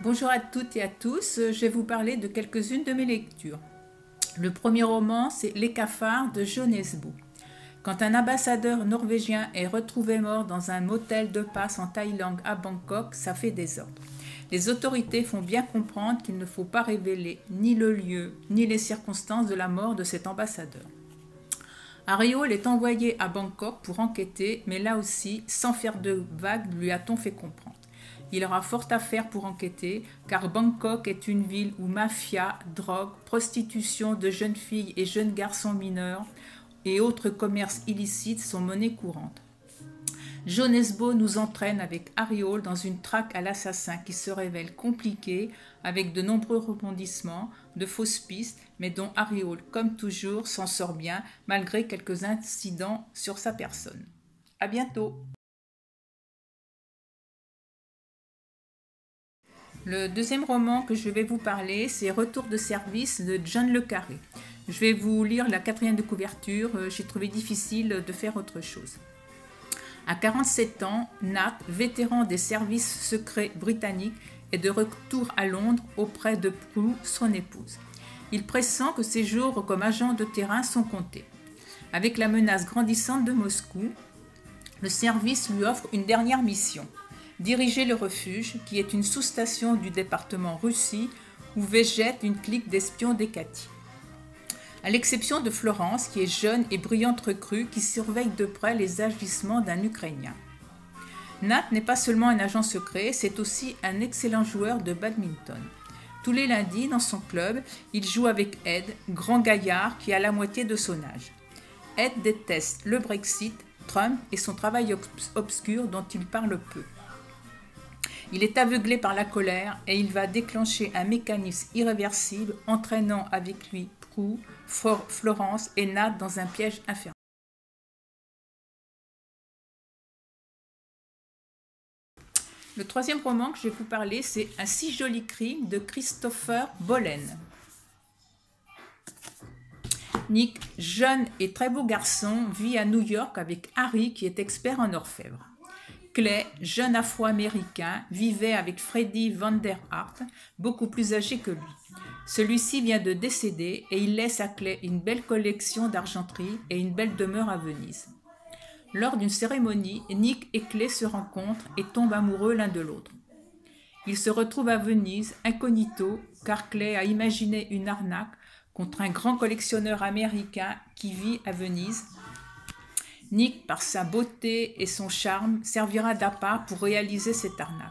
Bonjour à toutes et à tous, je vais vous parler de quelques-unes de mes lectures. Le premier roman, c'est Les cafards de Jo Nesbø. Quand un ambassadeur norvégien est retrouvé mort dans un motel de passe en Thaïlande à Bangkok, ça fait désordre. Les autorités font bien comprendre qu'il ne faut pas révéler ni le lieu ni les circonstances de la mort de cet ambassadeur. Ariol est envoyé à Bangkok pour enquêter, mais là aussi, sans faire de vagues, lui a-t-on fait comprendre. Il aura fort à faire pour enquêter, car Bangkok est une ville où mafia, drogue, prostitution de jeunes filles et jeunes garçons mineurs et autres commerces illicites sont monnaie courante. Jo Nesbø nous entraîne avec Ariol dans une traque à l'assassin qui se révèle compliquée avec de nombreux rebondissements, de fausses pistes, mais dont Ariol, comme toujours, s'en sort bien malgré quelques incidents sur sa personne. À bientôt! Le deuxième roman que je vais vous parler, c'est Retour de service de John le Carré. Je vais vous lire la 4e de couverture, j'ai trouvé difficile de faire autre chose. À 47 ans, Nat, vétéran des services secrets britanniques, est de retour à Londres auprès de Prue, son épouse. Il pressent que ses jours comme agent de terrain sont comptés. Avec la menace grandissante de Moscou, le service lui offre une dernière mission. Diriger le refuge, qui est une sous-station du département Russie, où végète une clique d'espions d'Hécatie. À l'exception de Florence, qui est jeune et brillante recrue, qui surveille de près les agissements d'un Ukrainien. Nat n'est pas seulement un agent secret, c'est aussi un excellent joueur de badminton. Tous les lundis, dans son club, il joue avec Ed, grand gaillard qui a la moitié de son âge. Ed déteste le Brexit, Trump et son travail obscur dont il parle peu. Il est aveuglé par la colère et il va déclencher un mécanisme irréversible entraînant avec lui Prue, Florence et Nat dans un piège infernal. Le troisième roman que je vais vous parler, c'est Un si joli crime de Christopher Bollen. Nick, jeune et très beau garçon, vit à New York avec Harry qui est expert en orfèvre. Clay, jeune afro-américain, vivait avec Freddie Vanderhart, beaucoup plus âgé que lui. Celui-ci vient de décéder et il laisse à Clay une belle collection d'argenterie et une belle demeure à Venise. Lors d'une cérémonie, Nick et Clay se rencontrent et tombent amoureux l'un de l'autre. Ils se retrouvent à Venise, incognito, car Clay a imaginé une arnaque contre un grand collectionneur américain qui vit à Venise. Nick, par sa beauté et son charme, servira d'appât pour réaliser cette arnaque.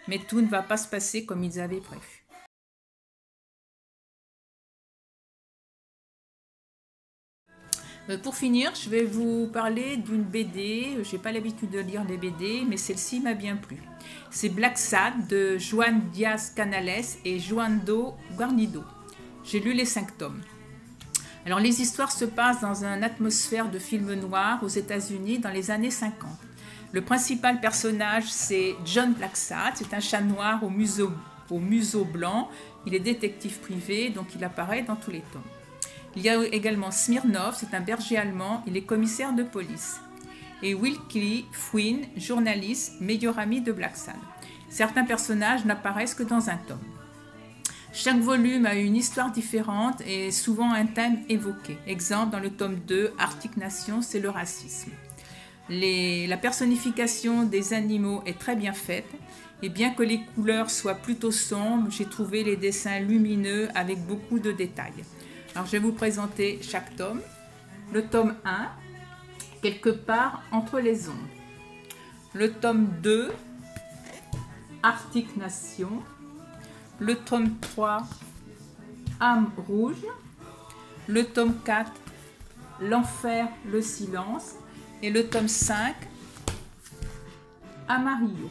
Mais tout ne va pas se passer comme ils avaient prévu. Pour finir, je vais vous parler d'une BD. Je n'ai pas l'habitude de lire les BD, mais celle-ci m'a bien plu. C'est Black Sad de Juan Diaz-Canales et Joando Guarnido. J'ai lu les 5 tomes. Alors, les histoires se passent dans une atmosphère de film noir aux États-Unis dans les années 50. Le principal personnage, c'est John Blacksad. C'est un chat noir au museau blanc. Il est détective privé, donc il apparaît dans tous les tomes. Il y a également Smirnov, c'est un berger allemand. Il est commissaire de police. Et Wilkie Fwin, journaliste, meilleur ami de Blacksad. Certains personnages n'apparaissent que dans un tome. Chaque volume a une histoire différente et souvent un thème évoqué. Exemple, dans le tome 2, Arctic Nation, c'est le racisme. La personnification des animaux est très bien faite. Et bien que les couleurs soient plutôt sombres, j'ai trouvé les dessins lumineux avec beaucoup de détails. Alors, je vais vous présenter chaque tome. Le tome 1, Quelque part entre les ombres. Le tome 2, Arctic Nation. Le tome 3, Âme rouge. Le tome 4, L'enfer, le silence. Et le tome 5, Amarillo.